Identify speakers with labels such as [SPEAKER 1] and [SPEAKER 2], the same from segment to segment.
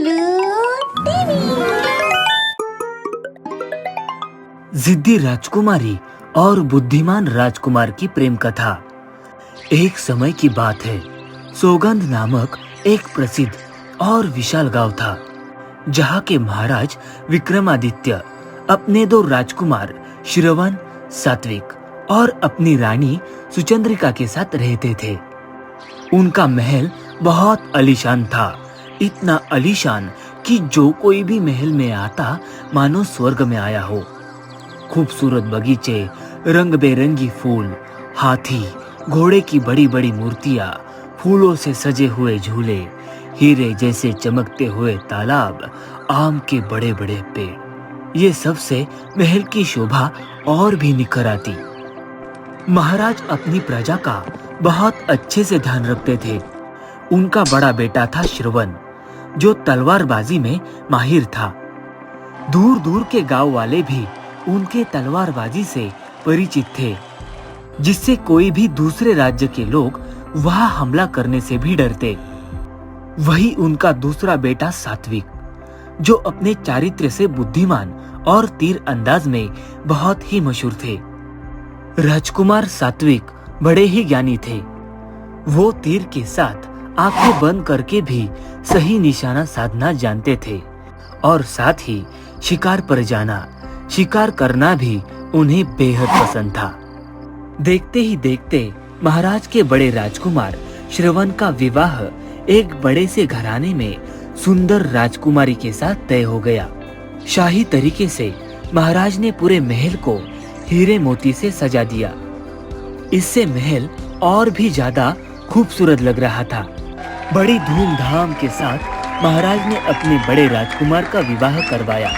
[SPEAKER 1] उल्लू टीवी।
[SPEAKER 2] जिद्दी राजकुमारी और बुद्धिमान राजकुमार की प्रेम कथा। एक समय की बात है, सौगंध नामक एक प्रसिद्ध और विशाल गांव था, जहां के महाराज विक्रमादित्य अपने दो राजकुमार श्रवण, सात्विक और अपनी रानी सुचंद्रिका के साथ रहते थे। उनका महल बहुत आलीशान था, इतना आलीशान कि जो कोई भी महल में आता मानो स्वर्ग में आया हो। खूबसूरत बगीचे, रंग बेरंगी फूल, हाथी, घोड़े की बड़ी बड़ी मूर्तियां, फूलों से सजे हुए झूले, हीरे जैसे चमकते हुए तालाब, आम के बड़े बड़े पेड़, ये सब से महल की शोभा और भी निखर आती। महाराज अपनी प्रजा का बहुत अच्छे से ध्यान रखते थे। उनका बड़ा बेटा था श्रवण, जो तलवारबाजी में माहिर था। दूर दूर के गांव वाले भी उनके तलवारबाजी से परिचित थे, जिससे कोई भी दूसरे राज्य के लोग वहां हमला करने से भी डरते। वही उनका दूसरा बेटा सात्विक, जो अपने चारित्र्य से बुद्धिमान और तीर अंदाज में बहुत ही मशहूर थे। राजकुमार सात्विक बड़े ही ज्ञानी थे। वो तीर के साथ आंखें बंद करके भी सही निशाना साधना जानते थे, और साथ ही शिकार पर जाना, शिकार करना भी उन्हें बेहद पसंद था। देखते ही देखते महाराज के बड़े राजकुमार श्रवण का विवाह एक बड़े से घराने में सुंदर राजकुमारी के साथ तय हो गया। शाही तरीके से महाराज ने पूरे महल को हीरे मोती से सजा दिया। इससे महल और भी ज्यादा खूबसूरत लग रहा था। बड़ी धूमधाम के साथ महाराज ने अपने बड़े राजकुमार का विवाह करवाया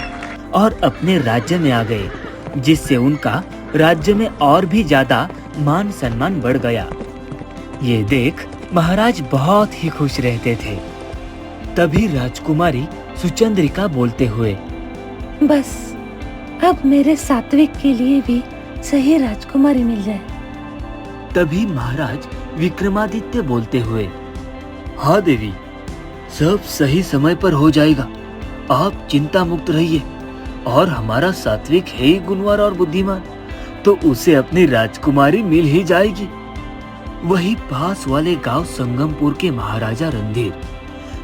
[SPEAKER 2] और अपने राज्य में आ गए, जिससे उनका राज्य में और भी ज्यादा मान सम्मान बढ़ गया। ये देख महाराज बहुत ही खुश रहते थे। तभी राजकुमारी सुचंद्रिका बोलते हुए,
[SPEAKER 3] बस अब मेरे सात्विक के लिए भी सही राजकुमारी मिल जाए।
[SPEAKER 2] तभी महाराज विक्रमादित्य बोलते हुए, हाँ देवी, सब सही समय पर हो जाएगा, आप चिंता मुक्त रहिए। और हमारा सात्विक है ही गुणवान और बुद्धिमान, तो उसे अपनी राजकुमारी मिल ही जाएगी। वही पास वाले गांव संगमपुर के महाराजा रणधीर,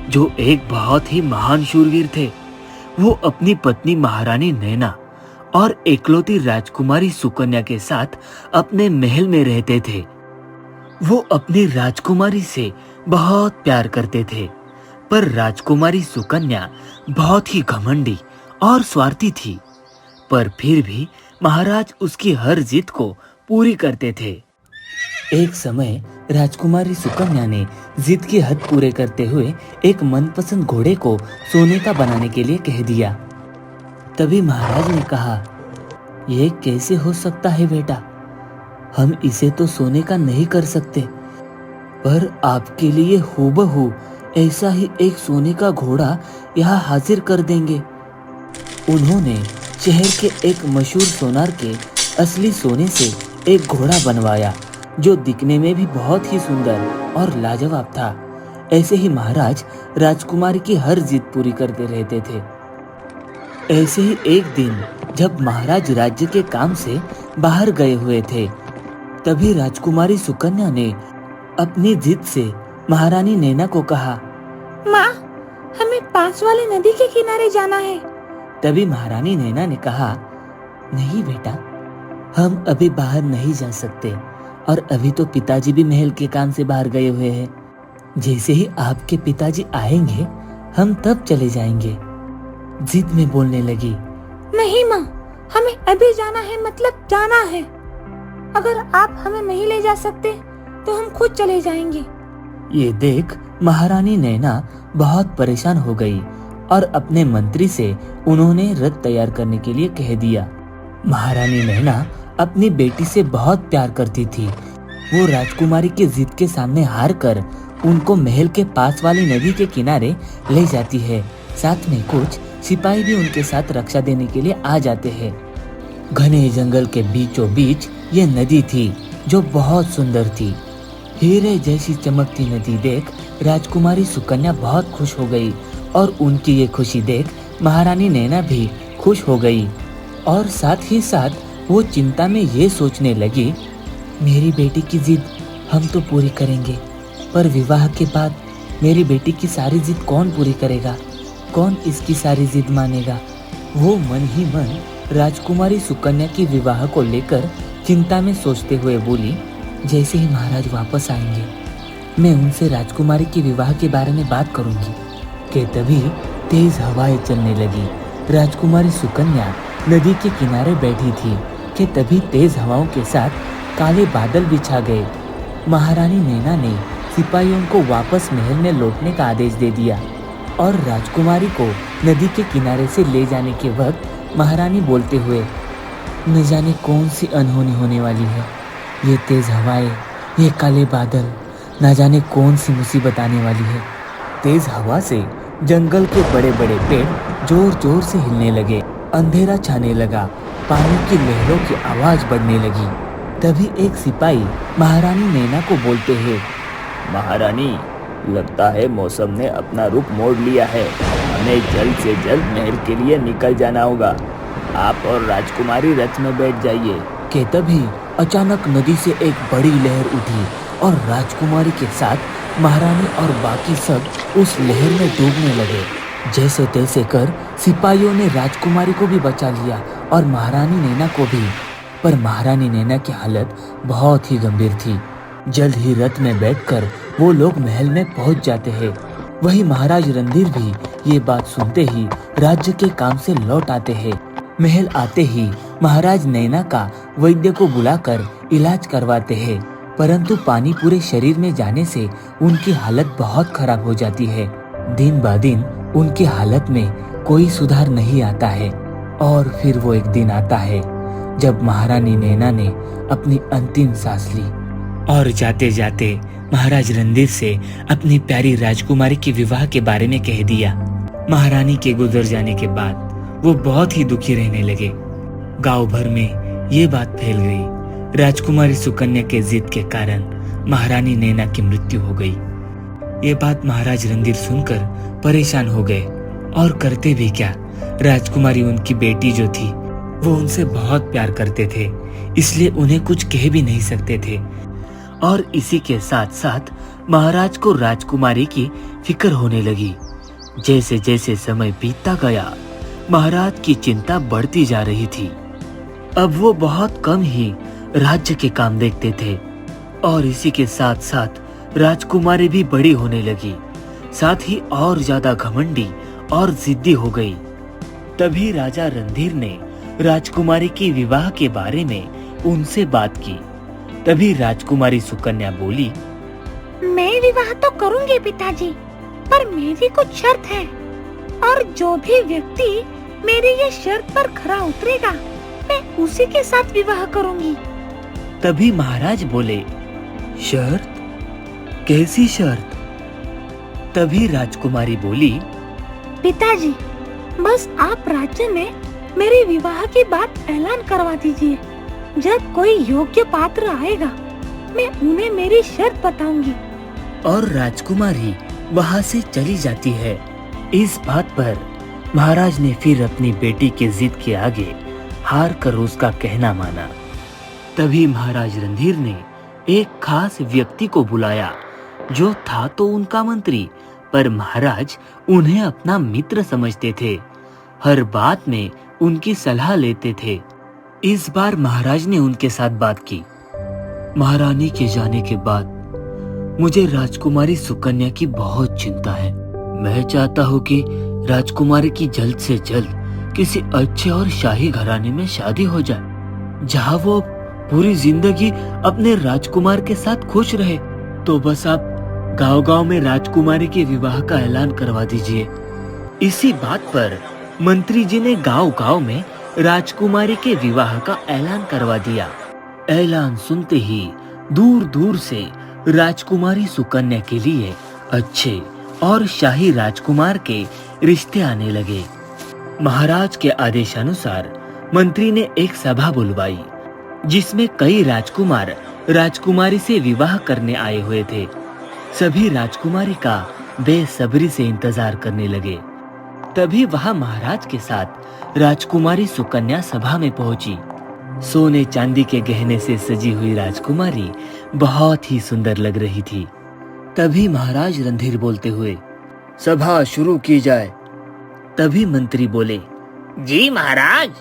[SPEAKER 2] जो एक बहुत ही महान शूरवीर थे, वो अपनी पत्नी महारानी नैना और एकलौती राजकुमारी सुकन्या के साथ अपने महल में रहते थे। वो अपनी राजकुमारी से बहुत प्यार करते थे, पर राजकुमारी सुकन्या बहुत ही घमंडी और स्वार्थी थी। पर फिर भी महाराज उसकी हर जिद को पूरी करते थे। एक समय राजकुमारी सुकन्या ने जिद की हद पूरे करते हुए एक मनपसंद घोड़े को सोने का बनाने के लिए कह दिया। तभी महाराज ने कहा, यह कैसे हो सकता है बेटा, हम इसे तो सोने का नहीं कर सकते, पर आपके लिए हूबहू ऐसा ही एक सोने का घोड़ा यहाँ हाजिर कर देंगे। उन्होंने शहर के एक मशहूर सोनार के असली सोने से एक घोड़ा बनवाया, जो दिखने में भी बहुत ही सुंदर और लाजवाब था। ऐसे ही महाराज राजकुमारी की हर जिद पूरी करते रहते थे। ऐसे ही एक दिन जब महाराज राज्य के काम से बाहर गए हुए थे, तभी राजकुमारी सुकन्या ने अपनी जिद से महारानी नैना को कहा,
[SPEAKER 3] माँ, हमें पास वाली नदी के किनारे जाना है।
[SPEAKER 2] तभी महारानी नैना ने कहा, नहीं बेटा, हम अभी बाहर नहीं जा सकते, और अभी तो पिताजी भी महल के काम से बाहर गए हुए हैं। जैसे ही आपके पिताजी आएंगे, हम तब चले जाएंगे। जिद में बोलने लगी,
[SPEAKER 3] नहीं माँ, हमें अभी जाना है, मतलब जाना है। अगर आप हमें नहीं ले जा सकते तो हम खुद चले जाएंगे।
[SPEAKER 2] ये देख महारानी नैना बहुत परेशान हो गई और अपने मंत्री से उन्होंने रथ तैयार करने के लिए कह दिया। महारानी नैना अपनी बेटी से बहुत प्यार करती थी। वो राजकुमारी की जिद के सामने हार कर उनको महल के पास वाली नदी के किनारे ले जाती है। साथ में कुछ सिपाही भी उनके साथ रक्षा देने के लिए आ जाते हैं। घने जंगल के बीचों बीच ये नदी थी, जो बहुत सुंदर थी। हीरे जैसी चमकती नदी देख राजकुमारी सुकन्या बहुत खुश हो गई और उनकी ये खुशी देख महारानी नैना भी खुश हो गई और साथ ही साथ वो चिंता में ये सोचने लगी, मेरी बेटी की जिद हम तो पूरी करेंगे, पर विवाह के बाद मेरी बेटी की सारी जिद कौन पूरी करेगा, कौन इसकी सारी जिद मानेगा। वो मन ही मन राजकुमारी सुकन्या की विवाह को लेकर चिंता में सोचते हुए बोली, जैसे ही महाराज वापस आएंगे मैं उनसे राजकुमारी के विवाह के बारे में बात करूंगी। कि तभी तेज हवाएं चलने लगी। राजकुमारी सुकन्या नदी के किनारे बैठी थी कि तभी तेज हवाओं के साथ काले बादल भी छा गए। महारानी नैना ने सिपाहियों को वापस महल में लौटने का आदेश दे दिया और राजकुमारी को नदी के किनारे से ले जाने के वक्त महारानी बोलते हुए, न जाने कौन सी अनहोनी होने वाली है। ये तेज हवाएं, ये काले बादल, न जाने कौन सी मुसीबत आने वाली है। तेज हवा से जंगल के बड़े बड़े पेड़ जोर जोर से हिलने लगे। अंधेरा छाने लगा। पानी की लहरों की आवाज बढ़ने लगी। तभी एक सिपाही महारानी नैना को बोलते हैं,
[SPEAKER 1] महारानी, लगता है मौसम ने अपना रुख मोड़ लिया है। हमें जल्द से जल्द महल के लिए निकल जाना होगा। आप और राजकुमारी रथ में बैठ जाइए।
[SPEAKER 2] कि तभी अचानक नदी से एक बड़ी लहर उठी और राजकुमारी के साथ महारानी और बाकी सब उस लहर में डूबने लगे। जैसे तैसे कर सिपाहियों ने राजकुमारी को भी बचा लिया और महारानी नैना को भी। पर महारानी नैना की हालत बहुत ही गंभीर थी। जल्द ही रथ में बैठकर वो लोग महल में पहुंच जाते हैं। वही महाराज रणधीर भी ये बात सुनते ही राज्य के काम से लौट आते हैं। महल आते ही महाराज नैना का वैद्य को बुलाकर इलाज करवाते हैं, परंतु पानी पूरे शरीर में जाने से उनकी हालत बहुत खराब हो जाती है। दिन ब दिन उनकी हालत में कोई सुधार नहीं आता है। और फिर वो एक दिन आता है जब महारानी नैना ने अपनी अंतिम सांस ली और जाते जाते महाराज रणधीर से अपनी प्यारी राजकुमारी के विवाह के बारे में कह दिया। महारानी के गुजर जाने के बाद वो बहुत ही दुखी रहने लगे। गांव भर में ये बात फैल गई। राजकुमारी सुकन्या के जिद के कारण महारानी नैना की मृत्यु हो गई। ये बात महाराज रणधीर सुनकर परेशान हो गए और करते भी क्या। राजकुमारी उनकी बेटी जो थी वो उनसे बहुत प्यार करते थे, इसलिए उन्हें कुछ कह भी नहीं सकते थे। और इसी के साथ साथ महाराज को राजकुमारी की फिक्र होने लगी। जैसे जैसे समय बीतता गया महाराज की चिंता बढ़ती जा रही थी। अब वो बहुत कम ही राज्य के काम देखते थे और इसी के साथ साथ राजकुमारी भी बड़ी होने लगी, साथ ही और ज्यादा घमंडी और जिद्दी हो गई। तभी राजा रणधीर ने राजकुमारी की विवाह के बारे में उनसे बात की। तभी राजकुमारी सुकन्या बोली,
[SPEAKER 3] मैं विवाह तो करूंगी पिताजी, पर मेरी कुछ शर्त है और जो भी व्यक्ति मेरी ये शर्त पर खरा उतरेगा मैं उसी के साथ विवाह करूंगी।
[SPEAKER 2] तभी महाराज बोले, शर्त? कैसी शर्त? तभी राजकुमारी बोली,
[SPEAKER 3] पिताजी, बस आप राज्य में मेरे विवाह की बात ऐलान करवा दीजिए। जब कोई योग्य पात्र आएगा मैं उन्हें मेरी शर्त बताऊंगी।
[SPEAKER 2] और राजकुमारी वहाँ से चली जाती है। इस बात पर महाराज ने फिर अपनी बेटी के जिद के आगे हार कर उसका कहना माना। तभी महाराज रणधीर ने एक खास व्यक्ति को बुलाया जो था तो उनका मंत्री, पर महाराज उन्हें अपना मित्र समझते थे। हर बात में उनकी सलाह लेते थे। इस बार महाराज ने उनके साथ बात की। महारानी के जाने के बाद मुझे राजकुमारी सुकन्या की बहुत चिंता है। मैं चाहता हूँ कि राजकुमारी की जल्द से जल्द किसी अच्छे और शाही घराने में शादी हो जाए, जहाँ वो पूरी जिंदगी अपने राजकुमार के साथ खुश रहे। तो बस आप गांव-गांव में राजकुमारी के विवाह का ऐलान करवा दीजिए। इसी बात पर मंत्री जी ने गांव-गांव में राजकुमारी के विवाह का ऐलान करवा दिया। ऐलान सुनते ही दूर दूर से राजकुमारी सुकन्या के लिए अच्छे और शाही राजकुमार के रिश्ते आने लगे। महाराज के आदेशानुसार मंत्री ने एक सभा बुलवाई जिसमें कई राजकुमार राजकुमारी से विवाह करने आए हुए थे। सभी राजकुमारी का बेसब्री से इंतजार करने लगे। तभी वहां महाराज के साथ राजकुमारी सुकन्या सभा में पहुंची। सोने चांदी के गहने से सजी हुई राजकुमारी बहुत ही सुंदर लग रही थी। तभी महाराज रणधीर बोलते हुए,
[SPEAKER 1] सभा शुरू की जाए।
[SPEAKER 2] तभी मंत्री बोले,
[SPEAKER 1] जी महाराज।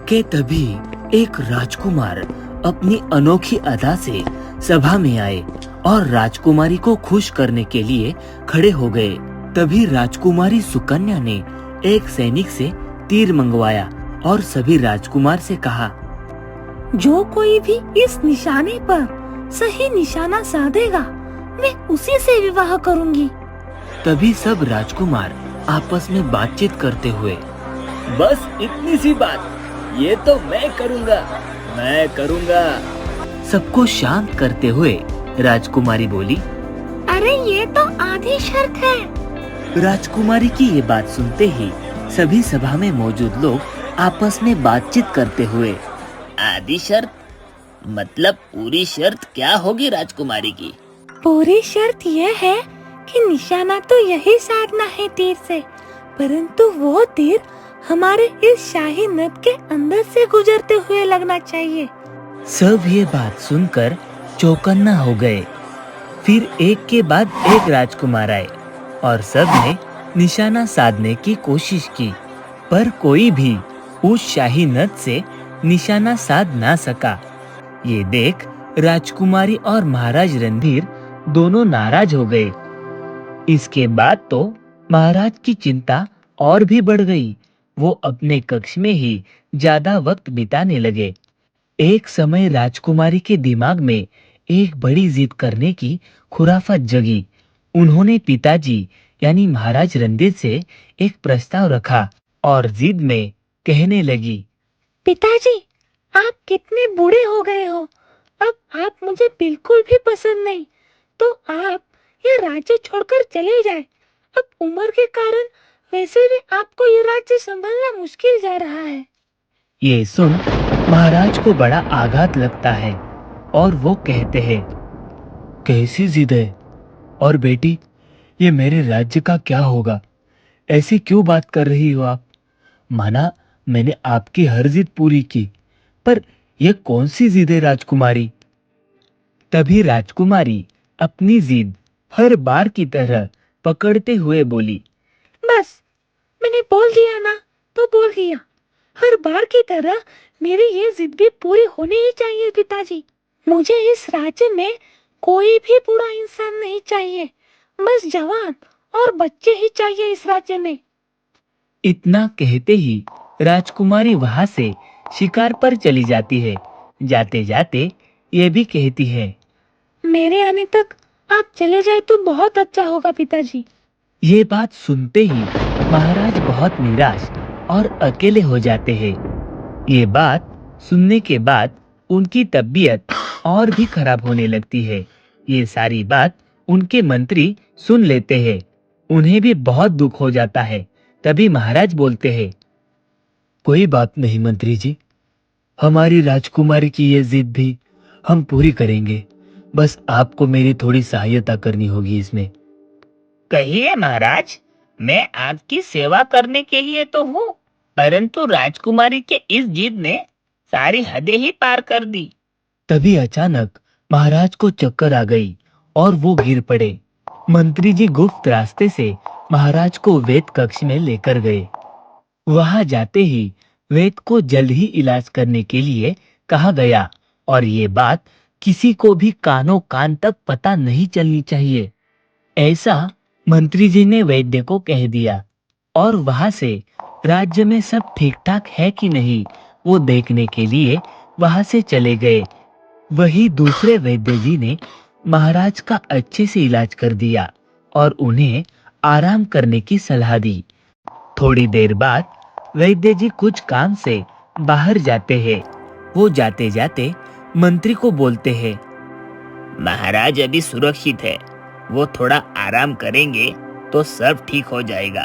[SPEAKER 2] के तभी एक राजकुमार अपनी अनोखी अदा से सभा में आए और राजकुमारी को खुश करने के लिए खड़े हो गए। तभी राजकुमारी सुकन्या ने एक सैनिक से तीर मंगवाया और सभी राजकुमार से कहा,
[SPEAKER 3] जो कोई भी इस निशाने पर सही निशाना साधेगा मैं उसी से विवाह करूंगी।
[SPEAKER 2] तभी सब राजकुमार आपस में बातचीत करते हुए,
[SPEAKER 1] बस इतनी सी बात, ये तो मैं करूंगा।
[SPEAKER 2] सबको शांत करते हुए राजकुमारी बोली,
[SPEAKER 3] अरे ये तो आधी शर्त है।
[SPEAKER 2] राजकुमारी की ये बात सुनते ही सभी सभा में मौजूद लोग आपस में बातचीत करते हुए,
[SPEAKER 1] आधी शर्त मतलब पूरी शर्त क्या होगी राजकुमारी की?
[SPEAKER 3] पूरी शर्त यह है कि निशाना तो यही साधना है तीर से, परंतु वो तीर हमारे इस शाही नद के अंदर से गुजरते हुए लगना चाहिए।
[SPEAKER 2] सब ये बात सुनकर चौकन्ना हो गए। फिर एक के बाद एक राजकुमार आए और सब ने निशाना साधने की कोशिश की, पर कोई भी उस शाही नद से निशाना साध ना सका। ये देख राजकुमारी और महाराज रणधीर दोनों नाराज हो गए। इसके बाद तो महाराज की चिंता और भी बढ़ गई। वो अपने कक्ष में ही ज्यादा वक्त बिताने लगे। एक समय राजकुमारी के दिमाग में एक बड़ी जिद करने की खुराफत जगी। उन्होंने पिताजी यानी महाराज रणधीर से एक प्रस्ताव रखा और जिद में कहने लगी,
[SPEAKER 3] पिताजी, आप कितने बूढ़े हो गए हो, अब आप मुझे बिल्कुल भी पसंद नहीं, तो आप ये राज्य छोड़कर चले जाएं। अब उम्र के कारण वैसे भी आपको ये राज्य संभालना मुश्किल जा रहा है।
[SPEAKER 2] ये सुन महाराज को बड़ा आघात लगता है और वो कहते हैं, कैसी जिद है? और बेटी, ये मेरे राज्य का क्या होगा? ऐसी क्यों बात कर रही हो आप? माना मैंने आपकी हर जिद पूरी की, पर ये कौन सी जिद है राजकुमारी? तभी राजकुमारी अपनी जिद हर बार की तरह पकड़ते हुए बोली,
[SPEAKER 3] बस मैंने बोल दिया ना तो बोल दिया। हर बार की तरह मेरी ये जिद भी पूरी होनी ही चाहिए पिताजी। मुझे इस राज्य में कोई भी बूढ़ा इंसान नहीं चाहिए, बस जवान और बच्चे ही चाहिए इस राज्य में।
[SPEAKER 2] इतना कहते ही राजकुमारी वहां से शिकार पर चली जाती है। जाते जाते ये भी कहती है,
[SPEAKER 3] मेरे आने तक आप चले जाए तो बहुत अच्छा होगा पिताजी।
[SPEAKER 2] ये बात सुनते ही महाराज बहुत निराश और अकेले हो जाते हैं। ये बात सुनने के बाद उनकी तबीयत और भी खराब होने लगती है। ये सारी बात उनके मंत्री सुन लेते हैं। उन्हें भी बहुत दुख हो जाता है। तभी महाराज बोलते हैं, कोई बात नहीं मंत्री जी, हमारी राजकुमारी की ये जिद भी हम पूरी करेंगे। बस आपको मेरी थोड़ी सहायता करनी होगी इसमें।
[SPEAKER 1] कहिए महाराज, मैं आपकी सेवा करने के लिए तो हूँ, परंतु राजकुमारी के इस जिद ने सारी हदें ही पार कर दी।
[SPEAKER 2] तभी अचानक महाराज को चक्कर आ गई और वो गिर पड़े। मंत्री जी गुप्त रास्ते से महाराज को वेद कक्ष में लेकर गए। वहां जाते ही वेद को जल्द ही इलाज करने के लिए कहा गया और ये बात किसी को भी कानों कान तक पता नहीं चलनी चाहिए, ऐसा मंत्री जी ने वैद्य को कह दिया। और वहां से राज्य में सब ठीक ठाक है कि नहीं वो देखने के लिए वहां से चले गए। वही दूसरे वैद्य जी ने महाराज का अच्छे से इलाज कर दिया और उन्हें आराम करने की सलाह दी। थोड़ी देर बाद वैद्य जी कुछ काम से बाहर जाते हैं। वो जाते जाते मंत्री को बोलते हैं,
[SPEAKER 1] महाराज अभी सुरक्षित है, वो थोड़ा आराम करेंगे तो सब ठीक हो जाएगा।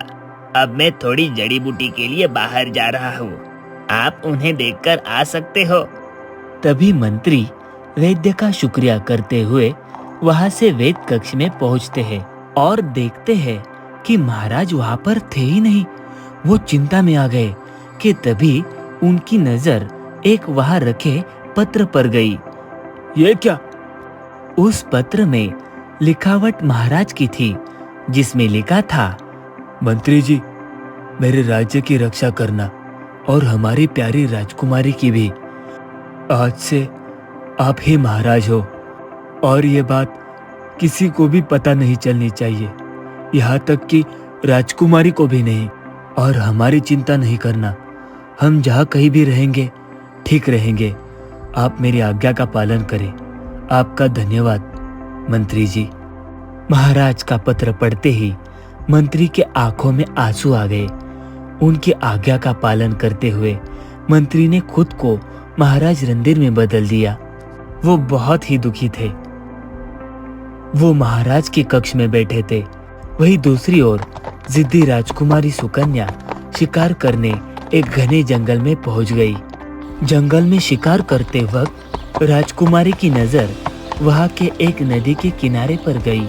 [SPEAKER 1] अब मैं थोड़ी जड़ी बूटी के लिए बाहर जा रहा हूँ, आप उन्हें देखकर आ सकते हो।
[SPEAKER 2] तभी मंत्री वैद्य का शुक्रिया करते हुए वहां से वेद कक्ष में पहुंचते हैं और देखते हैं कि महाराज वहां पर थे ही नहीं। वो चिंता में आ गए कि तभी उनकी नजर एक वहां रखे पत्र पर गई।
[SPEAKER 1] ये क्या?
[SPEAKER 2] उस पत्र में लिखावट महाराज की थी, जिसमें लिखा था, मंत्री जी, मेरे राज्य की रक्षा करना और हमारी प्यारी राजकुमारी की भी। आज से आप ही महाराज हो और ये बात किसी को भी पता नहीं चलनी चाहिए, यहाँ तक कि राजकुमारी को भी नहीं। और हमारी चिंता नहीं करना, हम जहाँ कहीं भी रहेंगे ठीक रहेंगे। आप मेरी आज्ञा का पालन करें। आपका धन्यवाद मंत्री जी। महाराज का पत्र पढ़ते ही मंत्री के आंखों में आंसू आ गए। उनकी आज्ञा का पालन करते हुए मंत्री ने खुद को महाराज रणधीर में बदल दिया। वो बहुत ही दुखी थे। वो महाराज के कक्ष में बैठे थे। वहीं दूसरी ओर जिद्दी राजकुमारी सुकन्या शिकार करने एक घने जंगल में पहुंच गई। जंगल में शिकार करते वक्त राजकुमारी की नजर वहां के एक नदी के किनारे पर गई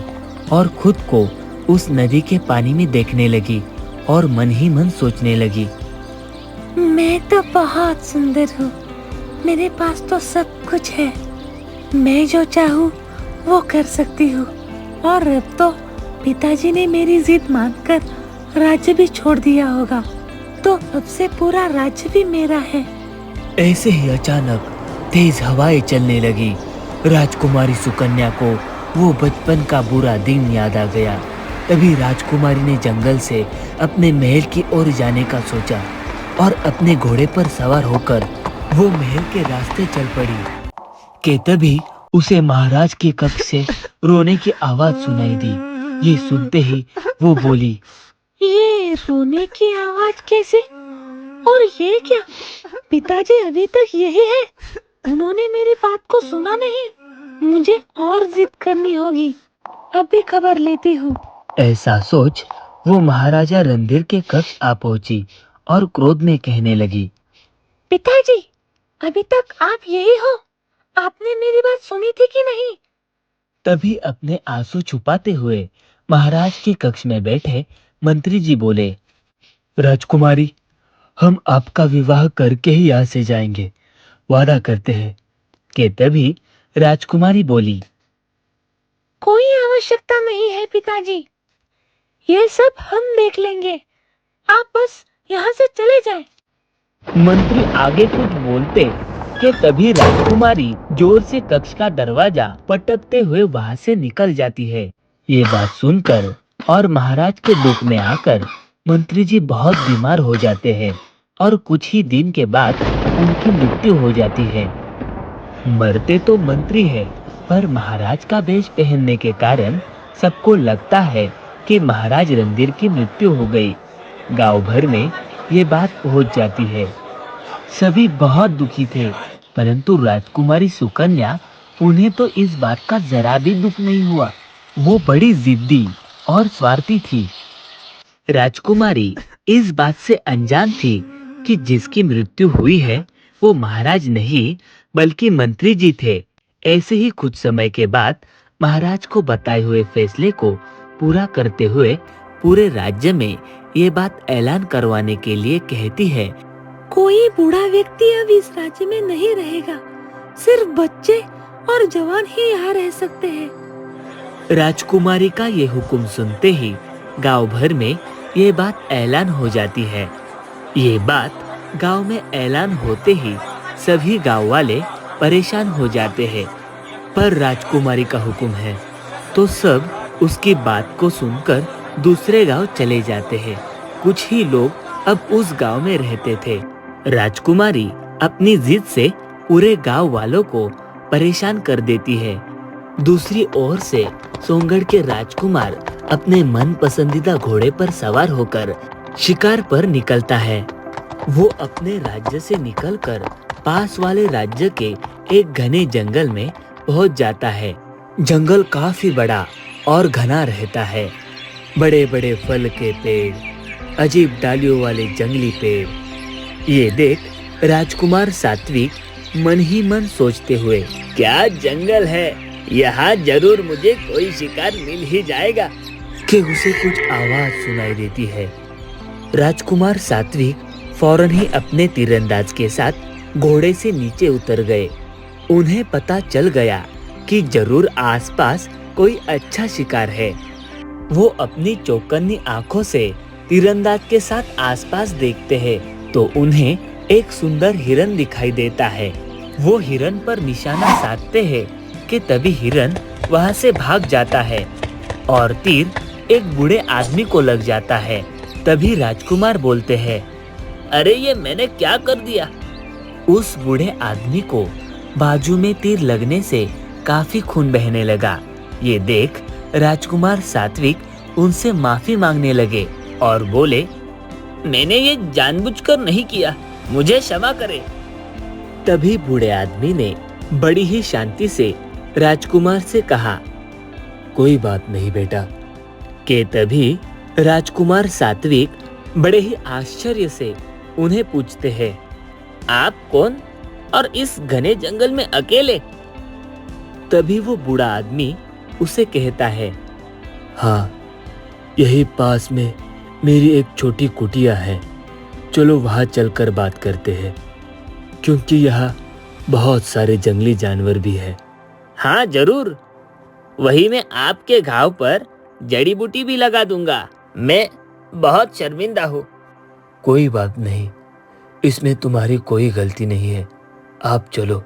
[SPEAKER 2] और खुद को उस नदी के पानी में देखने लगी और मन ही मन सोचने लगी,
[SPEAKER 3] मैं तो बहुत सुंदर हूँ, मेरे पास तो सब कुछ है, मैं जो चाहूँ वो कर सकती हूँ। और अब तो पिताजी ने मेरी जिद मानकर राज्य भी छोड़ दिया होगा, तो अब से पूरा राज्य भी मेरा है।
[SPEAKER 2] ऐसे ही अचानक तेज हवाएं चलने लगी। राजकुमारी सुकन्या को वो बचपन का बुरा दिन याद आ गया। तभी राजकुमारी ने जंगल से अपने महल की ओर जाने का सोचा और अपने घोड़े पर सवार होकर वो महल के रास्ते चल पड़ी कि तभी उसे महाराज के कक्ष से रोने की आवाज सुनाई दी। ये सुनते ही वो बोली,
[SPEAKER 3] ये रोने की आवाज कैसे? और ये क्या? पिताजी अभी तक यही है, उन्होंने मेरी बात को सुना नहीं। मुझे और जिद करनी होगी, अभी खबर लेती हूँ।
[SPEAKER 2] ऐसा सोच वो महाराजा रणधीर के कक्ष आ पहुंची और क्रोध में कहने लगी,
[SPEAKER 3] पिताजी, अभी तक आप यही हो? आपने मेरी बात सुनी थी कि नहीं?
[SPEAKER 2] तभी अपने आंसू छुपाते हुए महाराज के कक्ष में बैठे मंत्री जी बोले, राजकुमारी, हम आपका विवाह करके ही यहाँ से जाएंगे, वादा करते हैं। कि तभी राजकुमारी बोली,
[SPEAKER 3] कोई आवश्यकता नहीं है पिताजी, ये सब हम देख लेंगे, आप बस यहाँ से चले जाएं।
[SPEAKER 2] मंत्री आगे कुछ बोलते कि तभी राजकुमारी जोर से कक्ष का दरवाजा पटकते हुए वहां से निकल जाती है। ये बात सुनकर और महाराज के दुख में आकर मंत्री जी बहुत बीमार हो जाते हैं और कुछ ही दिन के बाद उनकी मृत्यु हो जाती है। मरते तो मंत्री है, पर महाराज का वेश पहनने के कारण सबको लगता है कि महाराज रणधीर की मृत्यु हो गई। गांव भर में ये बात पहुंच जाती है। सभी बहुत दुखी थे, परंतु राजकुमारी सुकन्या, उन्हें तो इस बात का जरा भी दुख नहीं हुआ। वो बड़ी जिद्दी और स्वार्थी थी। राजकुमारी इस बात से अनजान थी कि जिसकी मृत्यु हुई है वो महाराज नहीं बल्कि मंत्री जी थे। ऐसे ही कुछ समय के बाद महाराज को बताए हुए फैसले को पूरा करते हुए पूरे राज्य में ये बात ऐलान करवाने के लिए कहती है,
[SPEAKER 3] कोई बूढ़ा व्यक्ति अब इस राज्य में नहीं रहेगा, सिर्फ बच्चे और जवान ही यहाँ रह सकते हैं।
[SPEAKER 2] राजकुमारी का ये हुक्म सुनते ही गांव भर में ये बात ऐलान हो जाती है। ये बात गांव में ऐलान होते ही सभी गांव वाले परेशान हो जाते हैं, पर राजकुमारी का हुक्म है तो सब उसकी बात को सुनकर दूसरे गांव चले जाते हैं। कुछ ही लोग अब उस गांव में रहते थे। राजकुमारी अपनी जिद से पूरे गांव वालों को परेशान कर देती है। दूसरी ओर से सोनगढ़ के राजकुमार अपने मन पसंदीदा घोड़े पर सवार होकर शिकार पर निकलता है। वो अपने राज्य से निकलकर पास वाले राज्य के एक घने जंगल में पहुंच जाता है। जंगल काफी बड़ा और घना रहता है। बड़े बड़े फल के पेड़, अजीब डालियों वाले जंगली पेड़। ये देख राजकुमार सात्विक मन ही मन सोचते हुए, क्या जंगल है, यहाँ जरूर मुझे कोई शिकार मिल ही जाएगा। कि उसे कुछ आवाज सुनाई देती है। राजकुमार सात्विक फौरन ही अपने तीरंदाज के साथ घोड़े से नीचे उतर गए। उन्हें पता चल गया कि जरूर आसपास कोई अच्छा शिकार है। वो अपनी चौकन्नी आंखों से तीरंदाज के साथ आसपास देखते हैं तो उन्हें एक सुंदर हिरन दिखाई देता है। वो हिरन पर निशाना साधते हैं कि तभी हिरन वहां से भाग जाता है और तीर एक बूढ़े आदमी को लग जाता है। तभी राजकुमार बोलते हैं,
[SPEAKER 1] अरे ये मैंने क्या कर दिया?
[SPEAKER 2] उस बूढ़े आदमी को बाजू में तीर लगने से काफी खून बहने लगा। ये देख राजकुमार सात्विक उनसे माफी मांगने लगे और बोले,
[SPEAKER 1] मैंने ये जानबूझकर नहीं किया, मुझे क्षमा करे।
[SPEAKER 2] तभी बूढ़े आदमी ने बड़ी ही शांति से राजकुमार से कहा, कोई बात नहीं बेटा। के तभी राजकुमार सात्विक बड़े ही आश्चर्य से उन्हें पूछते हैं,
[SPEAKER 1] आप कौन और इस घने जंगल में अकेले?
[SPEAKER 2] तभी वो बूढ़ा आदमी उसे कहता है, हाँ, यही पास में मेरी एक छोटी कुटिया है, चलो वहां चलकर बात करते हैं, क्योंकि यहाँ बहुत सारे जंगली जानवर भी है।
[SPEAKER 1] हाँ जरूर, वही मैं आपके घाव पर जड़ी बूटी भी लगा दूंगा। मैं बहुत शर्मिंदा हूँ।
[SPEAKER 2] कोई बात नहीं, इसमें तुम्हारी कोई गलती नहीं है, आप चलो।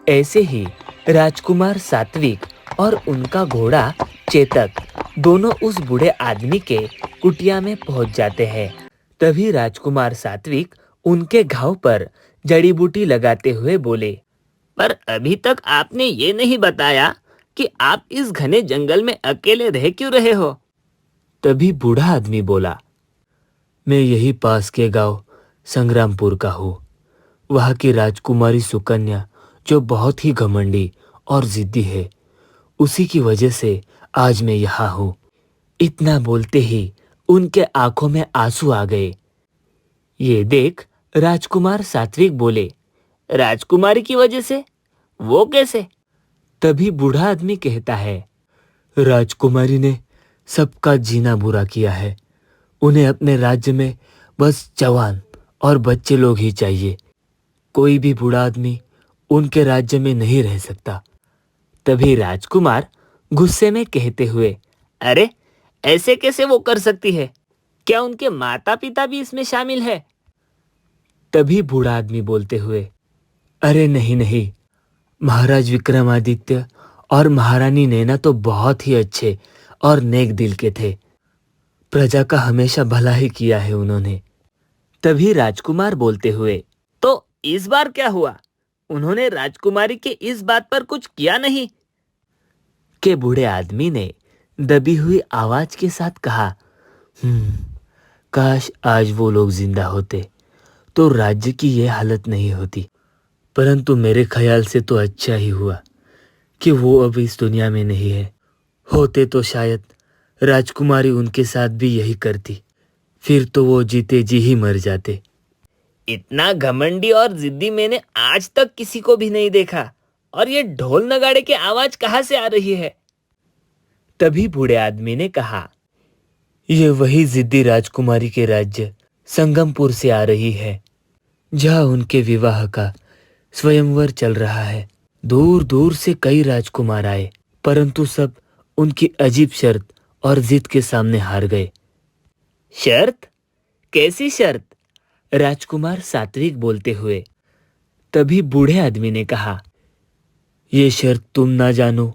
[SPEAKER 2] ऐसे ही राजकुमार सात्विक और उनका घोड़ा चेतक दोनों उस बूढ़े आदमी के कुटिया में पहुंच जाते हैं। तभी राजकुमार सात्विक उनके घाव पर जड़ी बूटी लगाते हुए बोले,
[SPEAKER 1] पर अभी तक आपने ये नहीं बताया कि आप इस घने जंगल में अकेले रह क्यों रहे हो?
[SPEAKER 2] तभी बूढ़ा आदमी बोला, मैं यही पास के गांव संग्रामपुर का हूँ। वहाँ की राजकुमारी सुकन्या जो बहुत ही घमंडी और जिद्दी है, उसी की वजह से आज मैं यहाँ हूँ। इतना बोलते ही उनके आंखों में आंसू आ गए। ये देख राजकुमार सात्विक बोले,
[SPEAKER 1] राजकुमारी की वजह से? वो कैसे?
[SPEAKER 2] तभी बूढ़ा आदमी कहता है, राजकुमारी ने सबका जीना बुरा किया है। उन्हें अपने राज्य में बस जवान और बच्चे लोग ही चाहिए। कोई भी बूढ़ा आदमी उनके राज्य में नहीं रह सकता। तभी राजकुमार गुस्से में कहते हुए,
[SPEAKER 1] अरे ऐसे कैसे वो कर सकती है? क्या उनके माता पिता भी इसमें शामिल है?
[SPEAKER 2] तभी बूढ़ा आदमी बोलते हुए, अरे नहीं नहीं, महाराज विक्रमादित्य और महारानी नैना तो बहुत ही अच्छे और नेक दिल के थे। प्रजा का हमेशा भला ही किया है उन्होंने। तभी राजकुमार बोलते हुए,
[SPEAKER 1] तो इस बार क्या हुआ? उन्होंने राजकुमारी के इस बात पर कुछ किया नहीं?
[SPEAKER 2] के बूढ़े आदमी ने दबी हुई आवाज के साथ कहा, काश आज वो लोग जिंदा होते तो राज्य की ये हालत नहीं होती। परंतु मेरे ख्याल से तो अच्छा ही हुआ कि वो अब इस दुनिया में नहीं है। होते तो शायद राजकुमारी उनके साथ भी यही करती, फिर तो वो जीते जी ही मर जाते।
[SPEAKER 1] इतना घमंडी और जिद्दी मैंने आज तक किसी को भी नहीं देखा। और ये ढोल नगाड़े की आवाज कहाँ से आ रही है?
[SPEAKER 2] तभी बूढ़े आदमी ने कहा, ये वही जिद्दी राजकुमारी के राज्य संगमपुर से आ रही है, जहाँ उनके विवाह का स्वयंवर चल रहा है। दूर दूर से कई राजकुमार आए, परंतु सब उनकी अजीब शर्त और जिद के सामने हार गए।
[SPEAKER 1] शर्त? कैसी शर्त?
[SPEAKER 2] राजकुमार सात्विक बोलते हुए। तभी बूढ़े आदमी ने कहा, ये शर्त तुम ना जानो